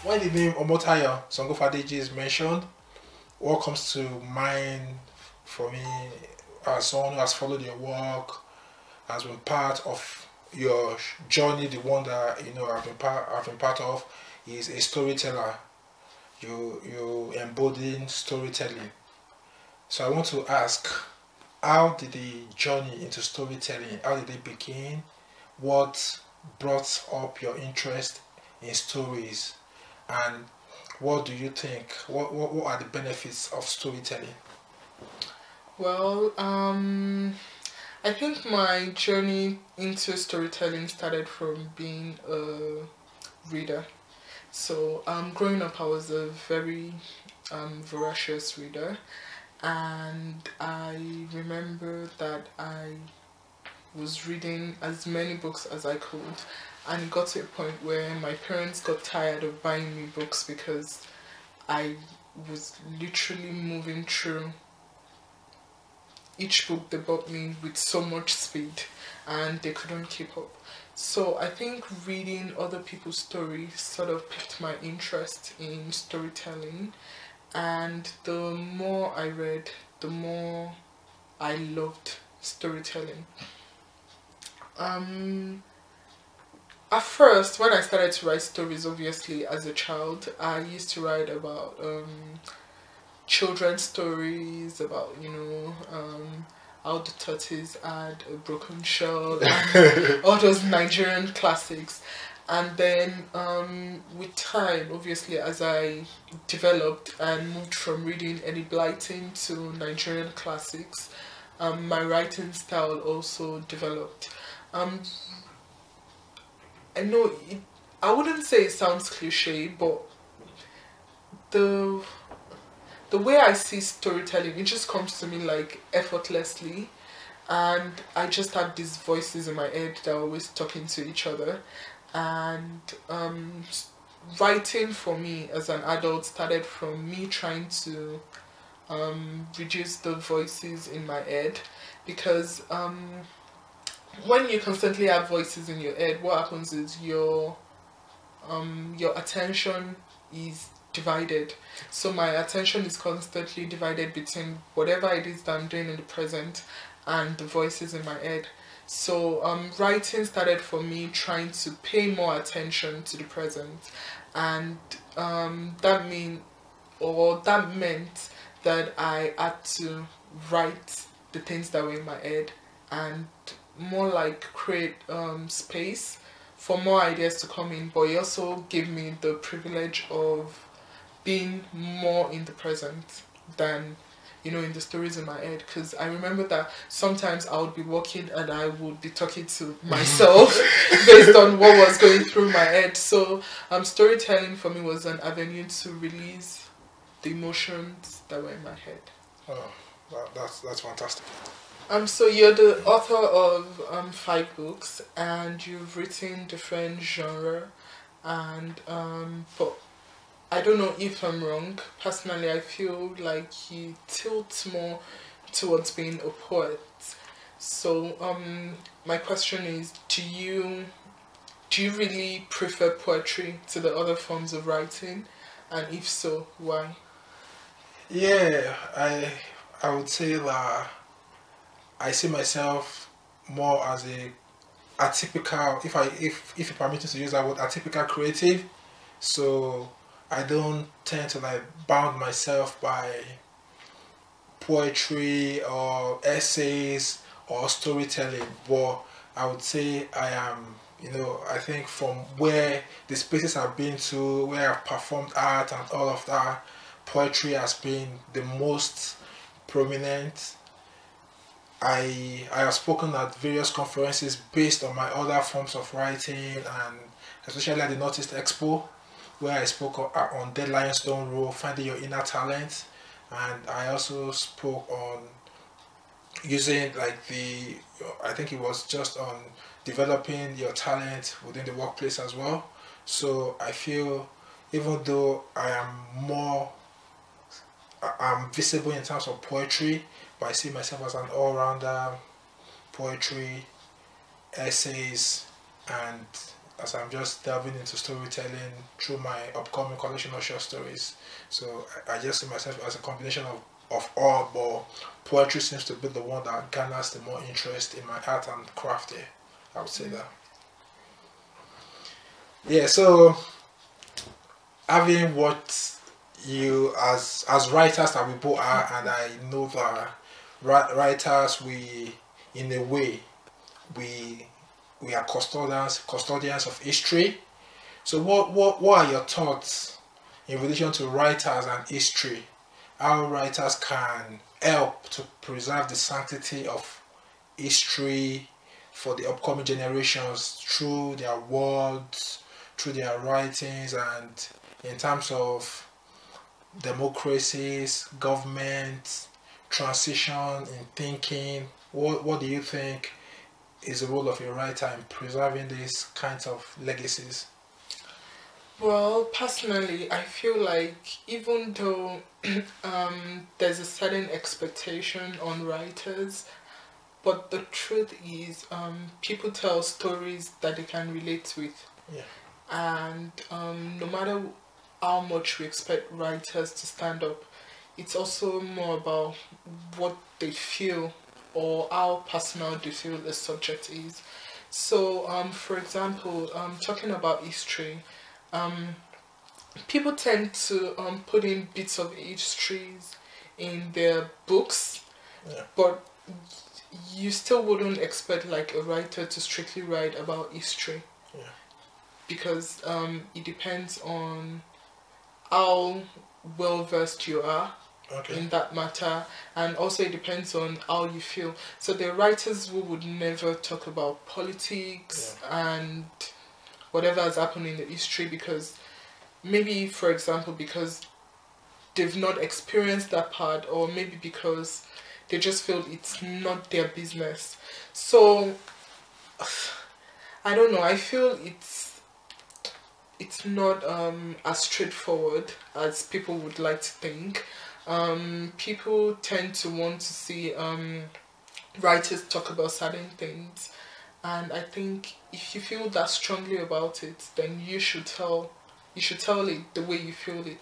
when the name Omotayo Sangofadeji is mentioned, what comes to mind for me as someone who has followed your work, has been part of your journey, the one that I've been part of, is a storyteller. You embody storytelling. So I want to ask, how did the journey into storytelling, how did it begin? What brought up your interest in stories? And what do you think? What are the benefits of storytelling? Well, I think my journey into storytelling started from being a reader. So growing up, I was a very voracious reader, and I remember that I was reading as many books as I could, and it got to a point where my parents got tired of buying me books because I was literally moving through each book they bought me with so much speed, and they couldn't keep up. So I think reading other people's stories sort of piqued my interest in storytelling, and the more I read, the more I loved storytelling. At first, when I started to write stories, obviously as a child, I used to write about children's stories, about how the tortoise had a broken shell, and all those Nigerian classics. And then with time, obviously, as I developed and moved from reading enlighten to Nigerian classics, my writing style also developed. I know I wouldn't say it sounds cliche, but the way I see storytelling, it just comes to me like effortlessly, and I just have these voices in my head that are always talking to each other. And writing for me as an adult started from me trying to reduce the voices in my head, because when you constantly have voices in your head, what happens is your attention is divided. So my attention is constantly divided between whatever it is that I'm doing in the present and the voices in my head. So writing started for me trying to pay more attention to the present, and that meant that I had to write the things that were in my head, and more like create space for more ideas to come in. But it also gave me the privilege of being more in the present than in the stories in my head, because I remember that sometimes I would be walking and I would be talking to myself based on what was going through my head. So storytelling for me was an avenue to release the emotions that were in my head. Oh, that's fantastic. So you're the author of 5 books, and you've written different genre, and but I don't know if I'm wrong. Personally, I feel like you tilt more towards being a poet. So my question is, do you really prefer poetry to the other forms of writing, and if so, why? Yeah, I would say that I see myself more as a atypical, if you permit me to use that word, atypical creative. So I don't tend to like bound myself by poetry or essays or storytelling, but I would say I am, I think from where the spaces I've been to, where I've performed art and all of that, poetry has been the most prominent. I have spoken at various conferences based on my other forms of writing, and especially at the Northeast Expo, where I spoke on Dead Lionstone Rule, finding your inner talent, and I also spoke on using I think it was just on developing your talent within the workplace as well. So I feel even though I'm visible in terms of poetry, but I see myself as an all-rounder: poetry, essays, and as I'm just delving into storytelling through my upcoming collection of short stories. So I just see myself as a combination of all, but poetry seems to be the one that garners the more interest in my art and craft here. I would say that. Yeah, so having what you as writers that we both are, and I know that writers, we in a way we are custodians of history. So what are your thoughts in relation to writers and history? How writers can help to preserve the sanctity of history for the upcoming generations through their words, through their writings, and in terms of democracies, government, transition in thinking. What do you think is the role of a writer in preserving these kinds of legacies? Well, personally, I feel like even though there's a certain expectation on writers, but the truth is, people tell stories that they can relate with. Yeah. And no matter how much we expect writers to stand up, it's also more about what they feel or how personal they feel the subject is. So, for example, talking about history, people tend to put in bits of histories in their books, Yeah. but you still wouldn't expect like a writer to strictly write about history. Yeah. Because it depends on how well versed you are in that matter, and also it depends on how you feel. So there are writers who would never talk about politics and whatever has happened in the history, because maybe, for example, because they've not experienced that part, or maybe because they just feel it's not their business. So I don't know, I feel it's not as straightforward as people would like to think. People tend to want to see writers talk about certain things, and I think if you feel that strongly about it, then you should tell it the way you feel it.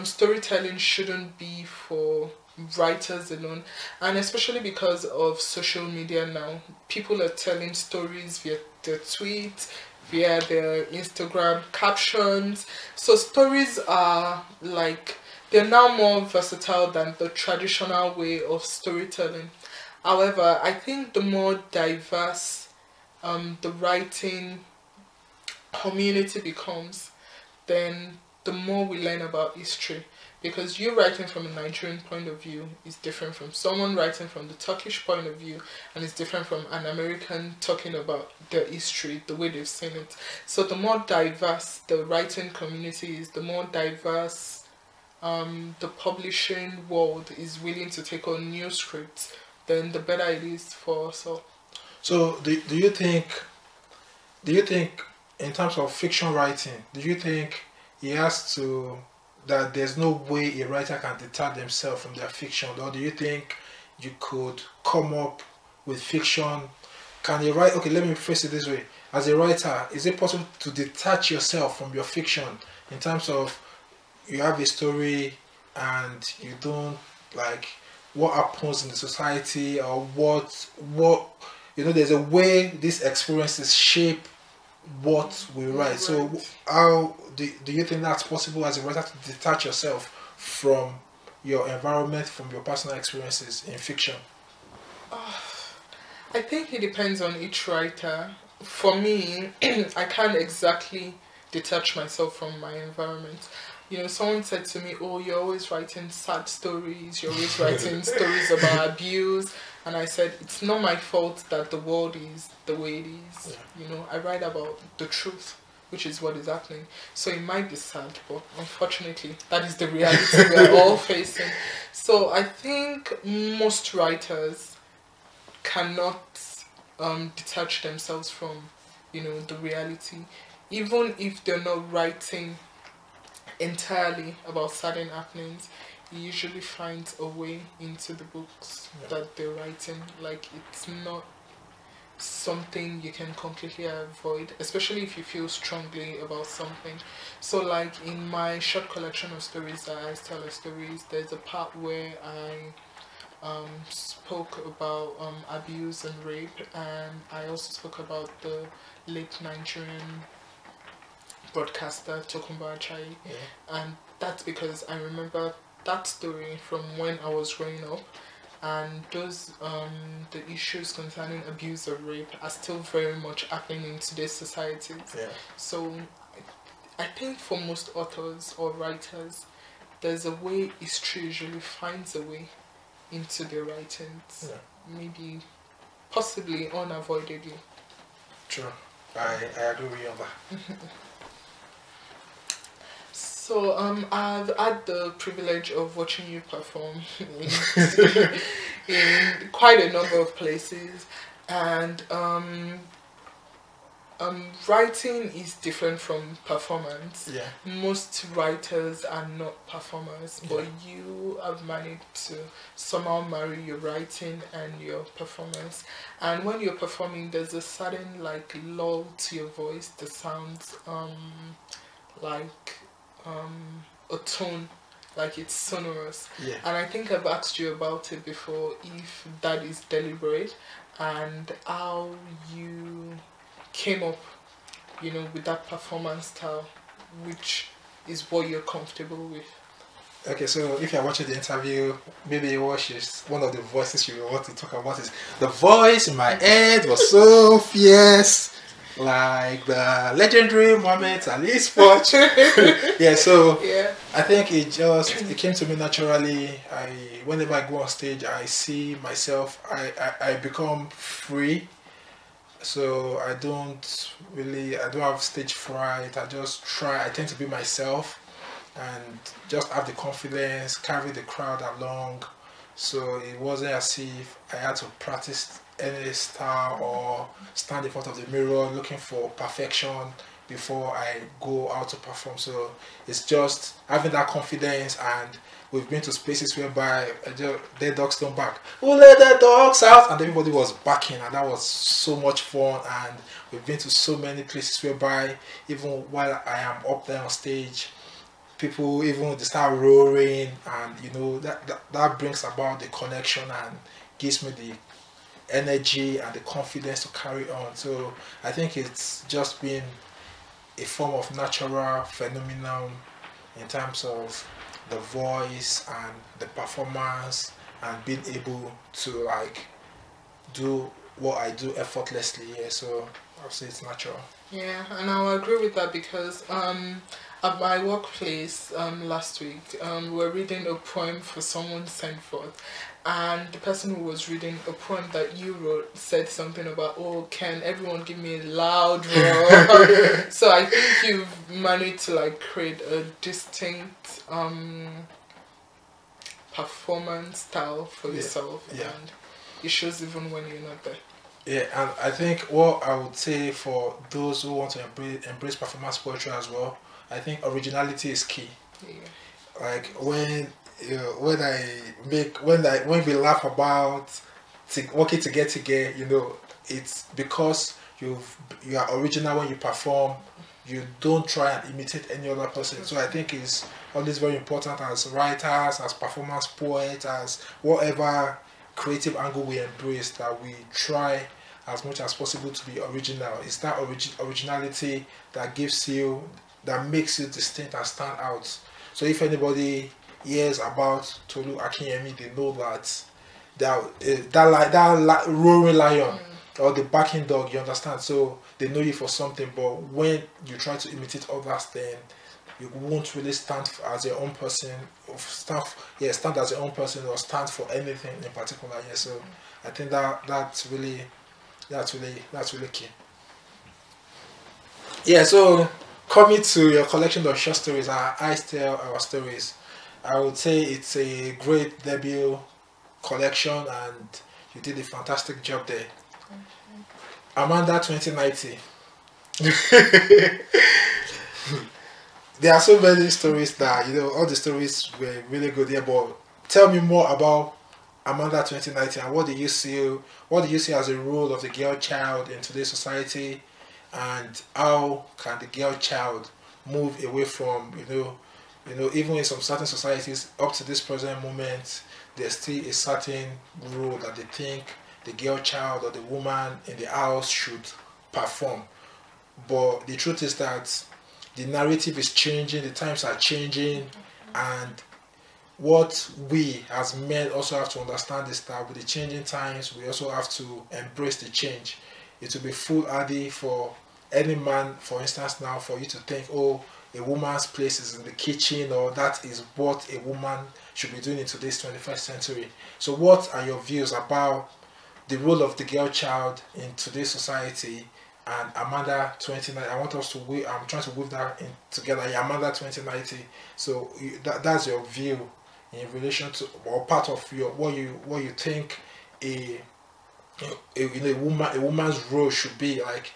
Storytelling shouldn't be for writers alone, and especially because of social media now, people are telling stories via their tweets, via their Instagram captions. So stories are like, they're now more versatile than the traditional way of storytelling. However, I think the more diverse the writing community becomes, then the more we learn about history. Because you writing from a Nigerian point of view is different from someone writing from the Turkish point of view, and it's different from an American talking about their history, the way they've seen it. So the more diverse the writing community is, the more diverse the publishing world is willing to take on new scripts, then the better it is for us all. So do you think in terms of fiction writing, do you think that there's no way a writer can detach themselves from their fiction, or do you think you could come up with fiction? Can you write? Okay, let me phrase it this way: as a writer, is it possible to detach yourself from your fiction in terms of you have a story and you don't like what happens in the society, or what there's a way these experiences shape what we write. Right. So how do you think that's possible as a writer, to detach yourself from your environment, from your personal experiences in fiction? I think it depends on each writer. For me, I can't exactly detach myself from my environment. Someone said to me, "Oh, you're always writing sad stories, you're always writing stories about abuse." And I said, it's not my fault that the world is the way it is. Yeah. I write about the truth, which is what is happening. So it might be sad, but unfortunately, that is the reality we're all facing. So I think most writers cannot detach themselves from, the reality. Even if they're not writing entirely about certain happenings, he usually finds a way into the books that they're writing. Like, it's not something you can completely avoid, especially if you feel strongly about something. So like in my short collection of stories, Ice Teller Stories, there's a part where I spoke about abuse and rape, and I also spoke about the late Nigerian broadcaster Tokunbo Ajayi. And that's because I remember that story from when I was growing up, and those the issues concerning abuse or rape are still very much happening in today's society. So I think for most authors or writers, there's a way history usually finds a way into their writings, maybe possibly unavoidably. True. I agree with you on that. So I've had the privilege of watching you perform in quite a number of places, and writing is different from performance. Most writers are not performers, but you have managed to somehow marry your writing and your performance. And when you're performing, there's a certain like lull to your voice that sounds like a tone, like it's sonorous. And I think I've asked you about it before, if that is deliberate, and how you came up, you know, with that performance style, which is what you're comfortable with. Okay, so if you're watching the interview, maybe you watch one of the voices you want to talk about is the voice in my head was so fierce, like the legendary Mohammed Ali Sport. So I think it came to me naturally. Whenever I go on stage, I see myself, I become free. So I don't have stage fright. I tend to be myself and just have the confidence, carry the crowd along. So it wasn't as if I had to practice any style or stand in front of the mirror looking for perfection before I go out to perform. So it's just having that confidence, and we've been to spaces whereby their dogs don't bark. Who let the dogs out? And everybody was barking, and that was so much fun. And we've been to so many places whereby even while I am up there on stage, people even they start roaring, and you know that brings about the connection and gives me the energy and the confidence to carry on. So I think it's just been a form of natural phenomenon in terms of the voice and the performance, and being able to like do what I do effortlessly. So I'll say it's natural. Yeah, and I'll agree with that, because at my workplace last week, we were reading a poem for someone sent forth, and the person who was reading a poem that you wrote said something about, oh, can everyone give me a loud roar? So I think you've managed to like create a distinct performance style for yourself, and it shows even when you're not there. And I think what I would say for those who want to embrace performance poetry as well, I think originality is key. Like when we laugh about working together, you know, it's because you are original when you perform. You don't try and imitate any other person. So I think it's always very important as writers, as performance poets, as whatever creative angle we embrace, that we try as much as possible to be original. It's that originality that makes you distinct and stand out. So if anybody hears about Tolu Akinyemi, they know that roaring lion or the barking dog, you understand? So they know you for something, but when you try to imitate others, then you won't really stand as your own person, stand as your own person, or stand for anything in particular. So I think that's really key. So coming to your collection of short stories, I Tell Our Stories, I would say it's a great debut collection, and you did a fantastic job there. Amanda 2090. There are so many stories that, you know, all the stories were really good here, but tell me more about Amanda 2019, and what do you see as a role of the girl child in today's society, and how can the girl child move away from, even in some certain societies up to this present moment, there's still a certain role that they think the girl child or the woman in the house should perform. But the truth is that the narrative is changing, the times are changing, and what we as men also have to understand is that with the changing times, we also have to embrace the change. It will be foolhardy for any man, for instance, now for you to think, oh, a woman's place is in the kitchen, or that is what a woman should be doing in today's 21st century. So what are your views about the role of the girl child in today's society? And Amanda 2090, I want us to I'm trying to weave that in together. Amanda 2090. So that's your view in relation to, or part of your what you think a woman's role should be like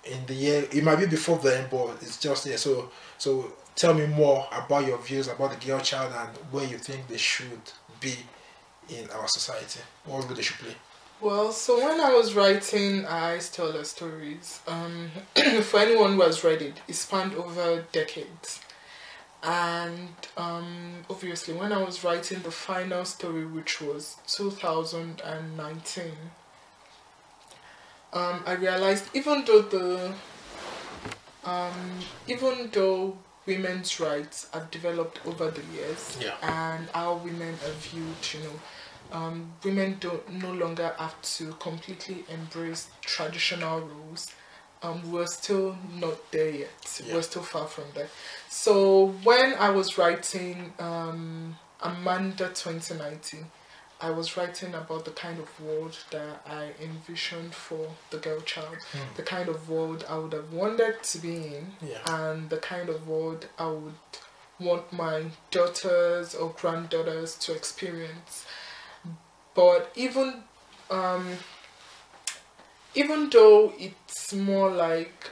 in the year. It might be before then, but it's just there. So tell me more about your views about the girl child and where you think they should be in our society. What role they should play. Well, so when I was writing I Tell Her Stories, for anyone who has read it, it spanned over decades. And obviously when I was writing the final story, which was 2019, I realized even though women's rights have developed over the years, and how women are viewed, women no longer have to completely embrace traditional roles. We're still not there yet. We're still far from there. So when I was writing Amanda 2019, I was writing about the kind of world that I envisioned for the girl child, the kind of world I would have wanted to be in, and the kind of world I would want my daughters or granddaughters to experience. But even though it's more like,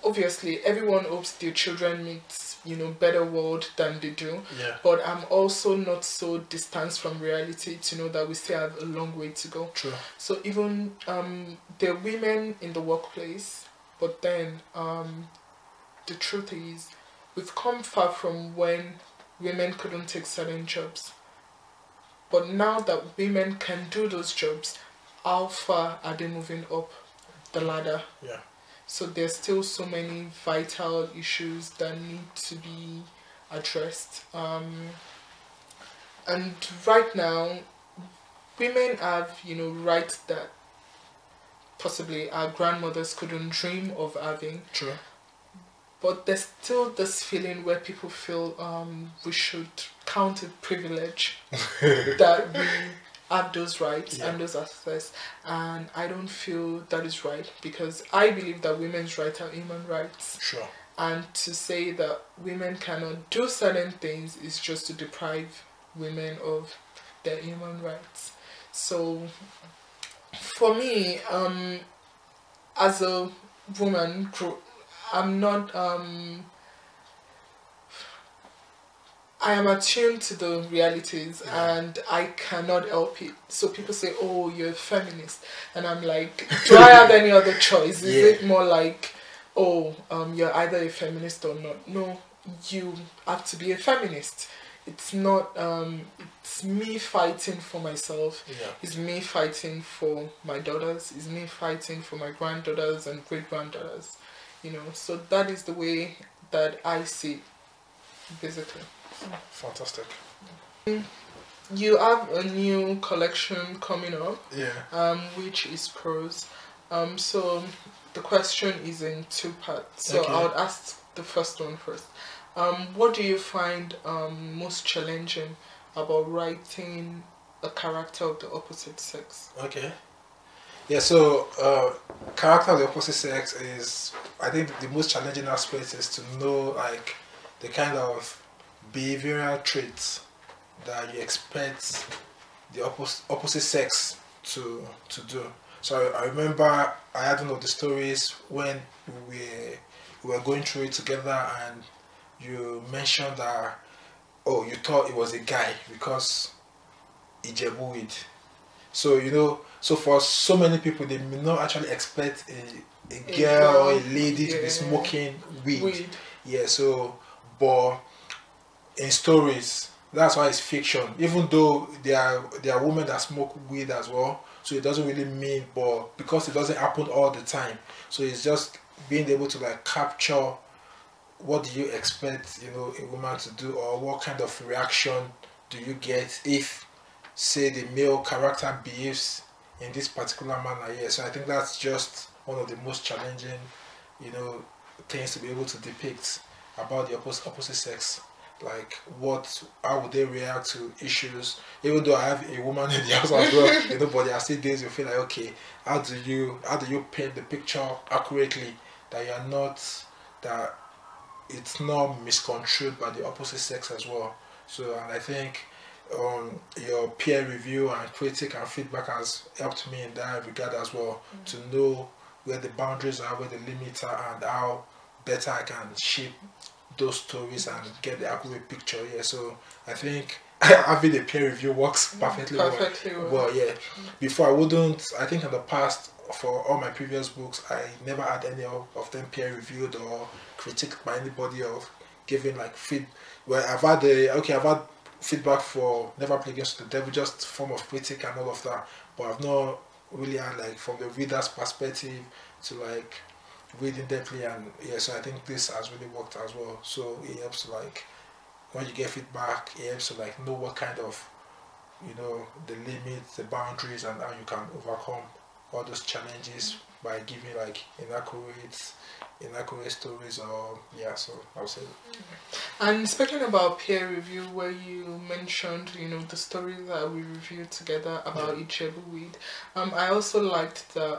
obviously everyone hopes their children meet better world than they do, but I'm also not so distanced from reality to know that we still have a long way to go. True. So even there are women in the workplace, but then the truth is we've come far from when women couldn't take certain jobs. But now that women can do those jobs, how far are they moving up the ladder? Yeah. So there's still so many vital issues that need to be addressed. And right now, women have, rights that possibly our grandmothers couldn't dream of having. True. But there's still this feeling where people feel we should count it privilege that we have those rights and those access, and I don't feel that is right, because I believe that women's rights are human rights. Sure. And to say that women cannot do certain things is just to deprive women of their human rights. So for me, as a woman, I'm not I am attuned to the realities and I cannot help it. So people say, oh, you're a feminist. And I'm like, do I have any other choice? Is it more like, oh, you're either a feminist or not? No, you have to be a feminist. It's not, it's me fighting for myself. It's me fighting for my daughters. It's me fighting for my granddaughters and great-granddaughters. So that is the way that I see it, basically. Fantastic. You have a new collection coming up, which is prose. So the question is in two parts. So I would ask the first one first. What do you find most challenging about writing a character of the opposite sex? Okay. Yeah, so character of the opposite sex is, I think the most challenging aspect is to know like the kind of behavioral traits that you expect the opposite sex to do. So I remember I had one of the stories when we were going through it together, and you mentioned that, oh, you thought it was a guy because Ijebuwid. So so for so many people, they may not actually expect a girl or a lady to be smoking weed. Yeah. So, but in stories, that's why it's fiction. Even though there are women that smoke weed as well, so it doesn't really mean, but because it doesn't happen all the time, so it's just being able to like capture what do you expect, a woman to do, or what kind of reaction do you get if, say, the male character behaves in this particular manner. Yeah, so I think that's just one of the most challenging, things to be able to depict about the opposite sex. Like how would they react to issues? Even though I have a woman in the house as well, but there are still days you feel like, okay, how do you paint the picture accurately that that it's not misconstrued by the opposite sex as well. So, and I think your peer review and critic and feedback has helped me in that regard as well, to know where the boundaries are, where the limits are, and how better I can shape those stories and get the accurate picture. Yeah, so I think having a peer review works perfectly well. Well, yeah. Before I think in the past, for all my previous books, I never had any of them peer reviewed or critiqued by anybody, or giving like I've had feedback for Never Play Against the Devil, just form of critic and all of that, but I've not really had like from the reader's perspective to like reading deeply. And yeah, so I think this has really worked as well. So it helps to like, when you get feedback, it helps to like know what kind of the limits, the boundaries, and how you can overcome all those challenges by giving like inaccurate stories. Or yeah, so I'll say. And speaking about peer review, where you mentioned the story that we reviewed together about Ijebu weed, I also liked that.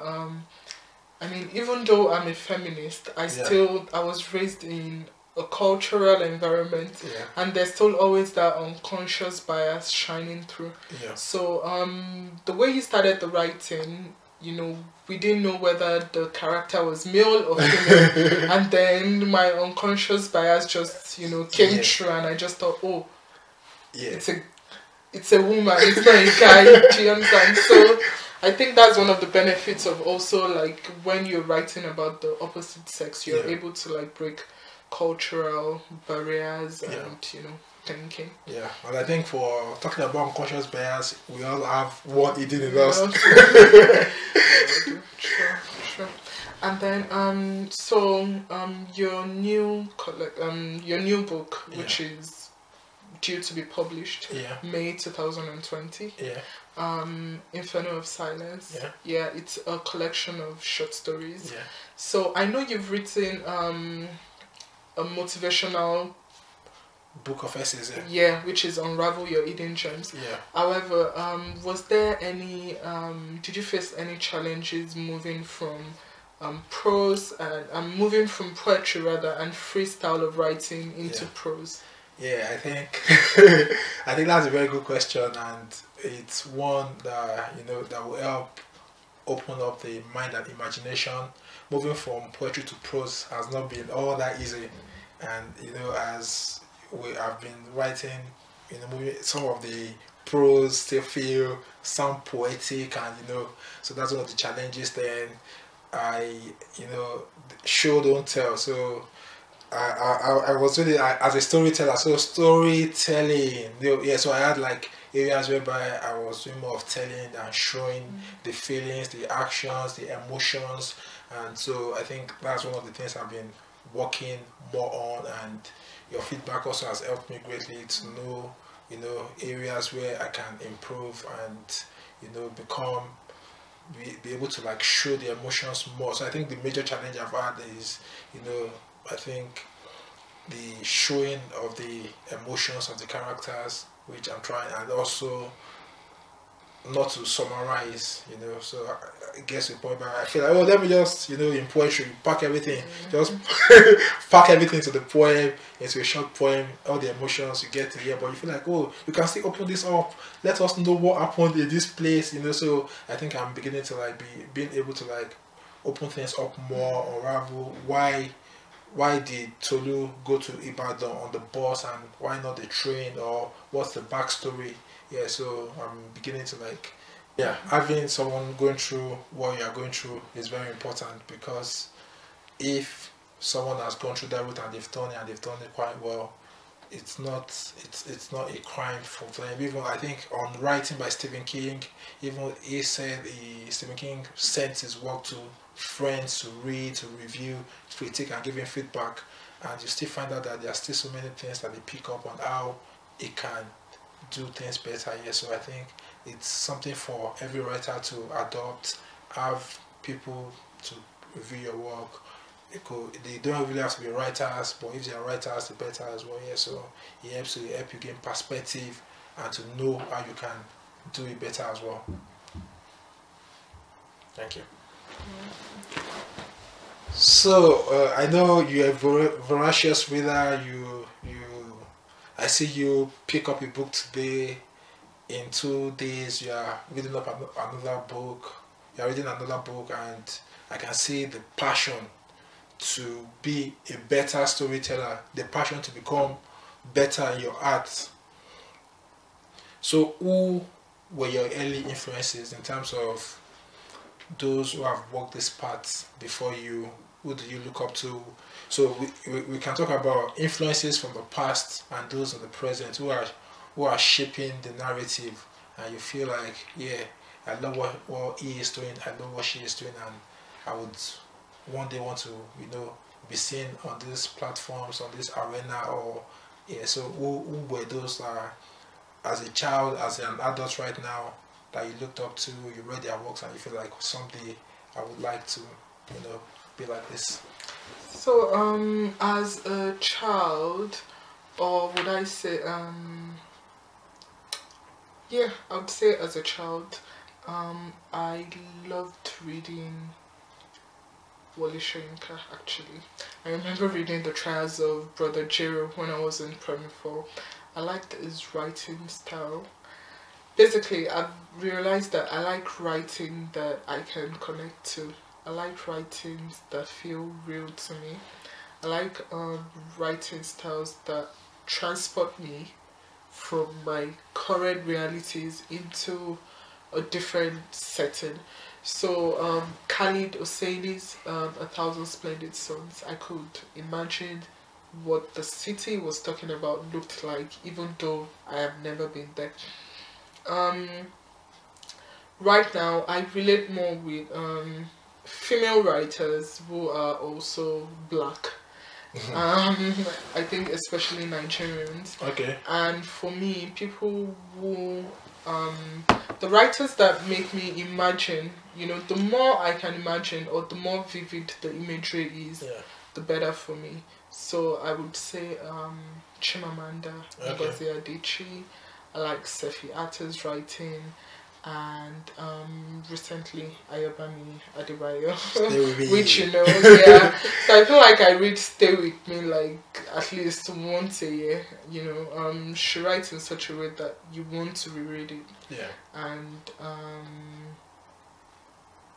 I mean, even though I'm a feminist, I was raised in a cultural environment, and there's still always that unconscious bias shining through. Yeah. So the way you started the writing, we didn't know whether the character was male or female, and then my unconscious bias just came true, and I just thought, oh, it's a woman, it's not a guy. Do you understand? So I think that's one of the benefits of also like when you're writing about the opposite sex, you're able to like break cultural barriers and thinking. Yeah, and I think for talking about unconscious bias, we all have one eating in us. Sure. And then your new book, which is due to be published May 2020. Inferno of Silence. It's a collection of short stories. So I know you've written a motivational book of essays. Which is Unravel Your Hidden Gems. However, was there any did you face any challenges moving from prose and moving from poetry rather and freestyle of writing into prose? Yeah, I think I think that's a very good question, and it's one that that will help open up the mind and imagination. Moving from poetry to prose has not been all that easy, and as we have been writing, some of the prose still feel sound poetic, and so that's one of the challenges. Then I show don't tell, so I was really as a storyteller, so storytelling, so I had like areas whereby I was doing more of telling and showing the feelings, the actions, the emotions, and so I think that's one of the things I've been working more on, and your feedback also has helped me greatly to know areas where I can improve and be able to like show the emotions more. So I think the major challenge I've had is I think the showing of the emotions of the characters, which I'm trying, and also not to summarize, so I guess the point, but I feel like, let me just, in poetry, pack everything, just pack everything to the poem, into a short poem, all the emotions you get to hear, but you feel like, you can still open this up, let us know what happened in this place, so I think I'm beginning to like being able to like open things up more, unravel why did Tolu go to Ibadan on the bus and why not the train, or what's the backstory? So I'm beginning to like Yeah, having someone going through what you are going through is very important, because if someone has gone through that route and they've done it quite well, it's not a crime for them. Even I think on Writing by Stephen King, even he said Stephen King sent his work to friends to read, to review, to critique and give him feedback, and you still find out that there are still so many things that they pick up on how it can do things better. Yeah, so I think it's something for every writer to adopt. Have people to review your work. They don't really have to be writers, but if they are writers, the better as well. Yeah, so it helps to help you gain perspective and to know how you can do it better as well. Thank you. So I know you're a voracious reader. I see you pick up a book today. In 2 days, you are reading up another book. You are reading another book, and I can see the passion to be a better storyteller, the passion to become better in your art. So who were your early influences in terms of those who have walked this path before you? Who do you look up to? So we can talk about influences from the past and those in the present who are shaping the narrative, and you feel like, yeah, I love what he is doing, I love what she is doing, and I would one day want to, be seen on these platforms, on this arena, or yeah. So who were those as a child, as an adult right now, that you looked up to, you read their works, and you feel like someday I would like to, be like this? So as a child, or would I say yeah, I would say as a child, I loved reading Wole Soyinka. Actually, I remember reading the Trials of Brother Jero when I was in primary 4. I liked his writing style. Basically, I've realized that I like writing that I can connect to. I like writings that feel real to me. I like writing styles that transport me from my current realities into a different setting. So Khalid Hosseini's A Thousand Splendid Suns, I could imagine what the city was talking about looked like, even though I have never been there. Right now, I relate more with female writers who are also black. I think especially Nigerians. Okay. And for me, people who the writers that make me imagine, the more I can imagine, or the more vivid the imagery is, the better for me. So I would say Chimamanda Ngozi Adichie. I like Sefi Atta's writing, and recently Ayobami Adebayo, which yeah. So I feel like I read Stay With Me like at least once a year. She writes in such a way that you want to reread it. Yeah. And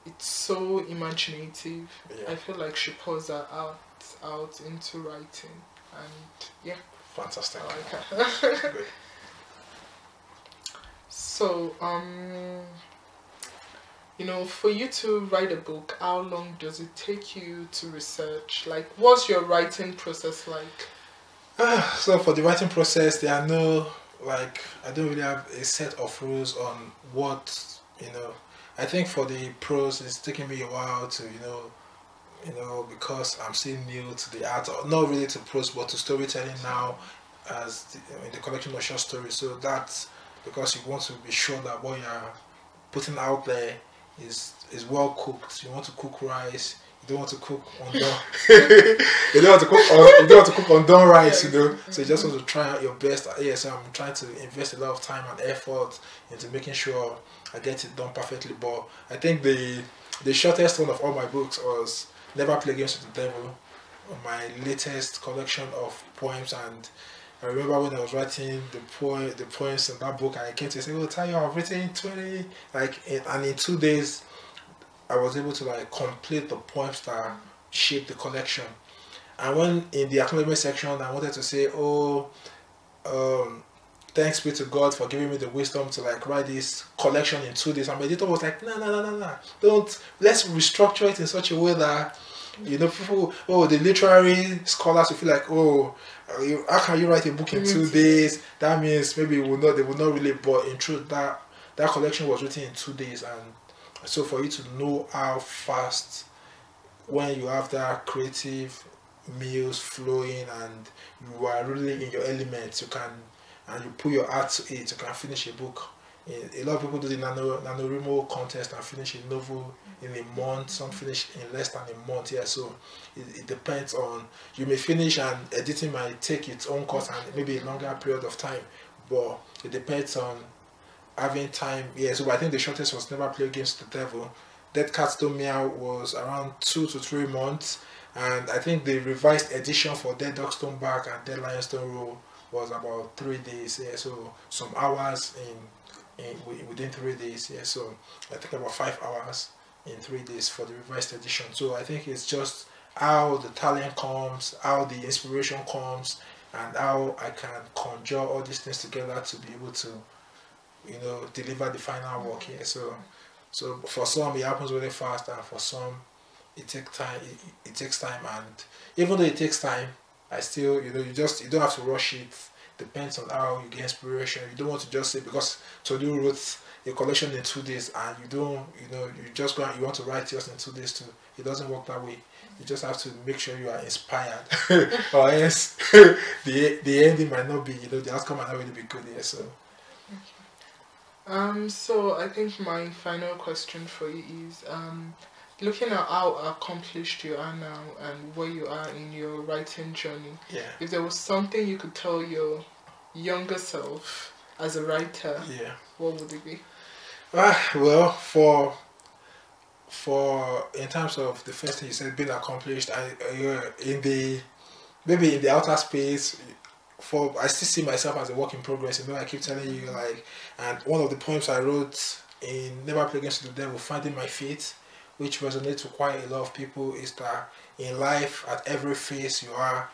it's so imaginative. Yeah. I feel like she pours her out into writing, and yeah. Fantastic. I like her. Good. So, for you to write a book, how long does it take you to research? Like, what's your writing process like? So for the writing process, there are no, I don't really have a set of rules on what, I think for the prose, it's taking me a while to, because I'm still new to the art, or not really to prose, but to storytelling now, as in the collection of short stories. So that's because you want to be sure that what you're putting out there is well cooked. You want to cook rice. You don't want to cook undone. you don't want to cook undone rice. So you just want to try out your best. So I'm trying to invest a lot of time and effort into making sure I get it done perfectly. But I think the shortest one of all my books was Never Play Games with the Devil, my latest collection of poems. And I remember when I was writing the poems in that book, and I came to say, "Oh, Tayo, I've written 20." And in 2 days, I was able to complete the poems that shaped the collection. And when in the acknowledgement section, I wanted to say, thanks be to God for giving me the wisdom to like write this collection in 2 days. And my editor was like, no, don't, let's restructure it in such a way that, people, the literary scholars will feel like, how can you write a book in 2 days? That means maybe they will not really, but in truth, that collection was written in 2 days. And so for you to know how fast, when you have that creative muse flowing and you are really in your elements, and you put your heart to it, you can finish a book. A lot of people do the NaNoWriMo contest and finish a novel in a month, some finish in less than a month. Yeah, so it depends on, you may finish, and editing might take its own course and maybe a longer period of time, but it depends on having time. Yeah, so I think the shortest was Never Play Against the Devil. Dead Cats Don't Meow was around 2 to 3 months, and I think the revised edition for Dead Dogs Don't Bark and Dead Lions Don't Roll was about 3 days. Yeah, so some hours within 3 days. Yeah, so I think about 5 hours in 3 days for the revised edition. So I think it's just how the talent comes, how the inspiration comes, and how I can conjure all these things together to be able to, deliver the final work here. So for some it happens really fast, and for some it takes time. It takes time, and even though it takes time, I still, you don't have to rush it. Depends on how you get inspiration. You don't want to just say because Tolu wrote a collection in 2 days, and you want to write yours in 2 days too. It doesn't work that way. You just have to make sure you are inspired, or else the ending might not be, the outcome might not really be good. Yeah, so. So I think my final question for you is, looking at how accomplished you are now and where you are in your writing journey, if there was something you could tell your younger self as a writer, what would it be? Well, for in terms of the first thing you said, being accomplished, maybe in the outer space, I still see myself as a work in progress. I keep telling you, and one of the poems I wrote in Never Play Against the Devil, Finding My Feet, which resonates with quite a lot of people, is that in life, at every phase you are,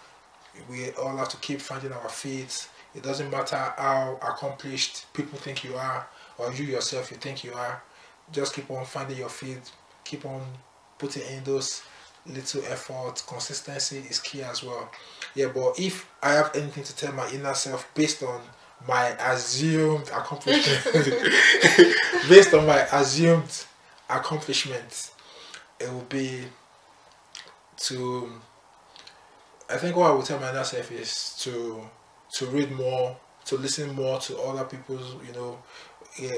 we all have to keep finding our feet. It doesn't matter how accomplished people think you are, or you yourself you think you are. Just keep on finding your feet, keep on putting in those little efforts. Consistency is key as well. Yeah, but if I have anything to tell my inner self based on my assumed accomplishment, it will be I think what I would tell my inner self is to read more, to listen more to other people's,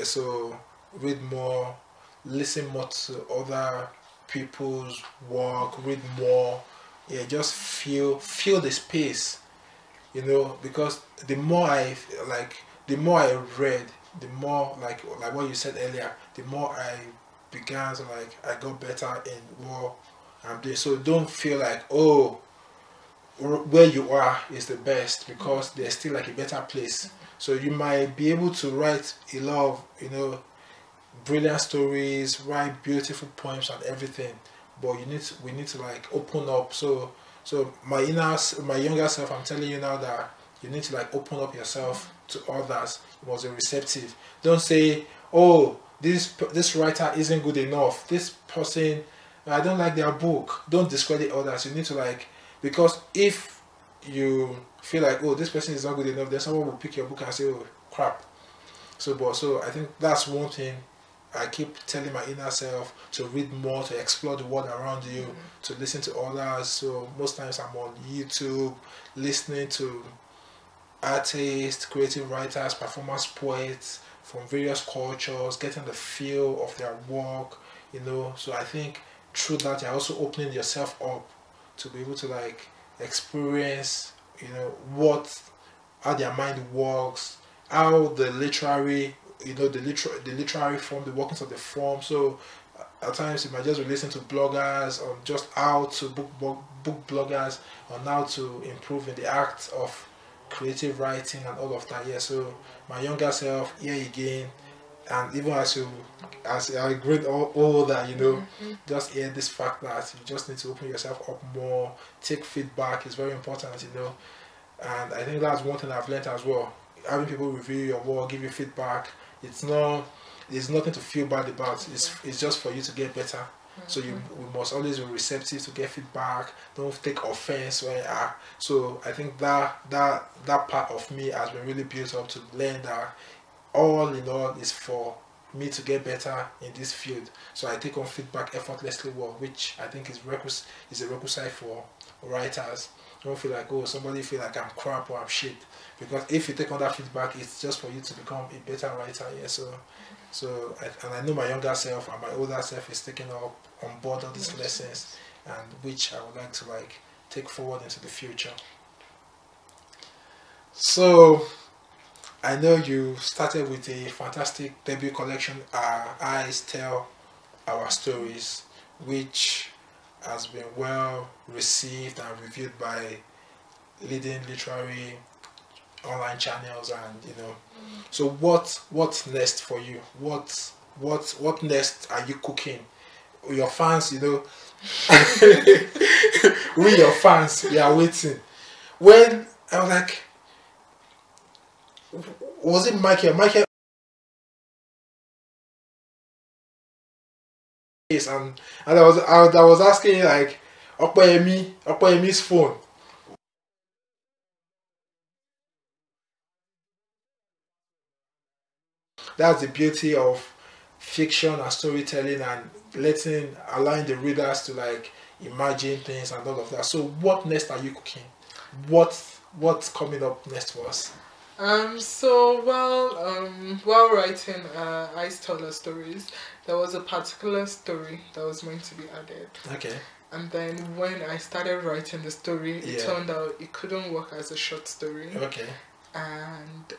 so read more, listen more to other people's work, read more, just feel the space, because the more I read, the more like what you said earlier, the more I began to I got better in what I'm doing. So don't feel like where you are is the best, because there's still a better place. So you might be able to write a lot of brilliant stories, write beautiful poems and everything, but we need to open up. So my younger self, I'm telling you now that you need to open up yourself to others. You must be receptive. Don't say, this writer isn't good enough, this person, I don't like their book. Don't discredit others. You need to because if you feel this person is not good enough, then someone will pick your book and say, oh crap. So I think that's one thing I keep telling my inner self, to read more, to explore the world around you, to listen to others. So most times I'm on YouTube listening to artists, creative writers, performance poets from various cultures, getting the feel of their work, So I think through that you're also opening yourself up to be able to experience, how their mind works, how the literary, the literary form, the workings of the form. So at times you might just be listening to bloggers on just how to book bloggers on how to improve in the act of creative writing and all of that. Yeah, so my younger self, here again, and even as I grow older, just hear this fact that you just need to open yourself up more, take feedback is very important, and I think that's one thing I've learned as well. having people review your work, give you feedback, it's nothing to feel bad about. It's just for you to get better. So we must always be receptive to get feedback. Don't take offense when so I think that part of me has been really built up to learn that all in all is for me to get better in this field. So I take on feedback effortlessly well, which I think is a requisite for writers. Don't feel like, oh, somebody feel like I'm crap or I'm shit. Because if you take on that feedback, it's just for you to become a better writer. Yeah. So I know my younger self and my older self is taking up on board all these lessons, and which I would like to take forward into the future. So I know you started with a fantastic debut collection, Eyes Tell Our Stories, which has been well received and reviewed by leading literary online channels, and so what's next for you? What next are you cooking? Your fans, we your fans, we are waiting. When I was like, was it Michael and I was asking like Opoyemi's phone. That's the beauty of fiction and storytelling, and allowing the readers to imagine things and all of that. So what next are you cooking? What's coming up next for us? While writing Eyes Tell Our Stories, there was a particular story that was meant to be added. Okay. And then when I started writing the story, it turned out it couldn't work as a short story. Okay. And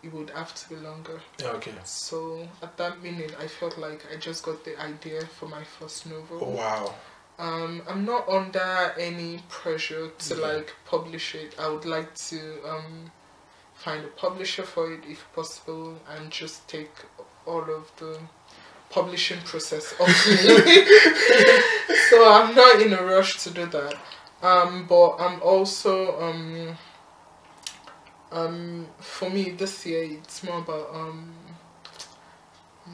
it would have to be longer. Okay. So at that minute, I felt like I just got the idea for my first novel. Oh, wow. I'm not under any pressure to publish it. I would like to find a publisher for it if possible, and just take all of the publishing process off me. So I'm not in a rush to do that. But I'm also for me this year it's more about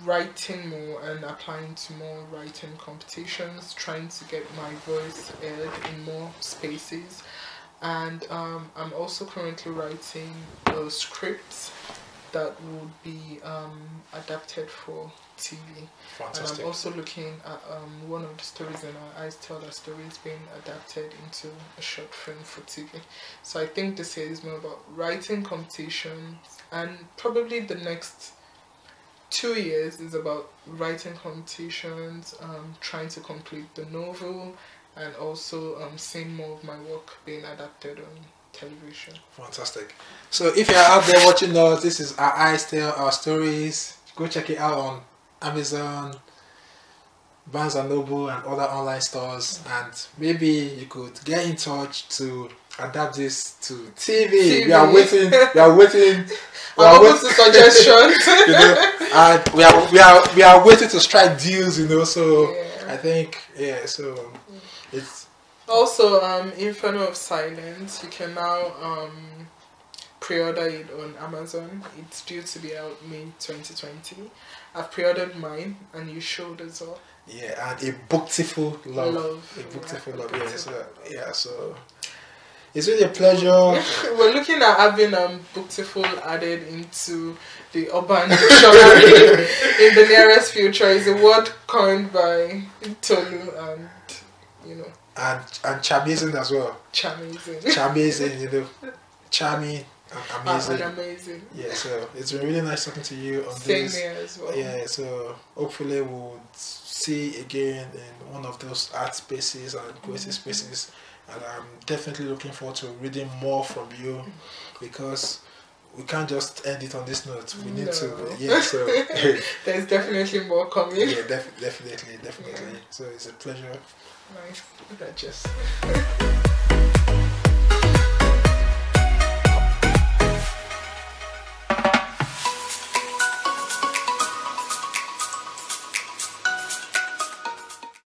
writing more and applying to more writing competitions, trying to get my voice heard in more spaces. And I'm also currently writing a script that would be adapted for TV. Fantastic. And I'm also looking at one of the stories in our Eyes Tell Our Stories being adapted into a short film for TV. So I think this year is more about writing competitions, and probably the next 2 years is about writing competitions, trying to complete the novel, and also seeing more of my work being adapted on television. Fantastic. So if you're out there watching us, this is our Eyes Tell Our Stories. Go check it out on Amazon, Barnes & Noble and other online stores, and maybe you could get in touch to adapt this to TV. We are waiting. I'm open to suggestions. And we are waiting to strike deals. So I think so it's also Inferno of Silence. You can now pre-order it on Amazon. It's due to be out May 2020. I've pre-ordered mine, and you should as well. Yeah, and a Booktiful Love. A Booktiful Love. So it's really a pleasure. We're looking at having Booktiful added into the Urban Dictionary in the nearest future. It's a word coined by Tolu, and and charmazing as well. Charmazing, charming. Amazing. Amazing. Yeah, so it's been really nice talking to you on Same this. here as well. Yeah, so hopefully we'll see again in one of those art spaces and creative spaces. And I'm definitely looking forward to reading more from you, because we can't just end it on this note. We need to. Yeah, so there's definitely more coming. Yeah, definitely. Yeah. So it's a pleasure. Nice. Just.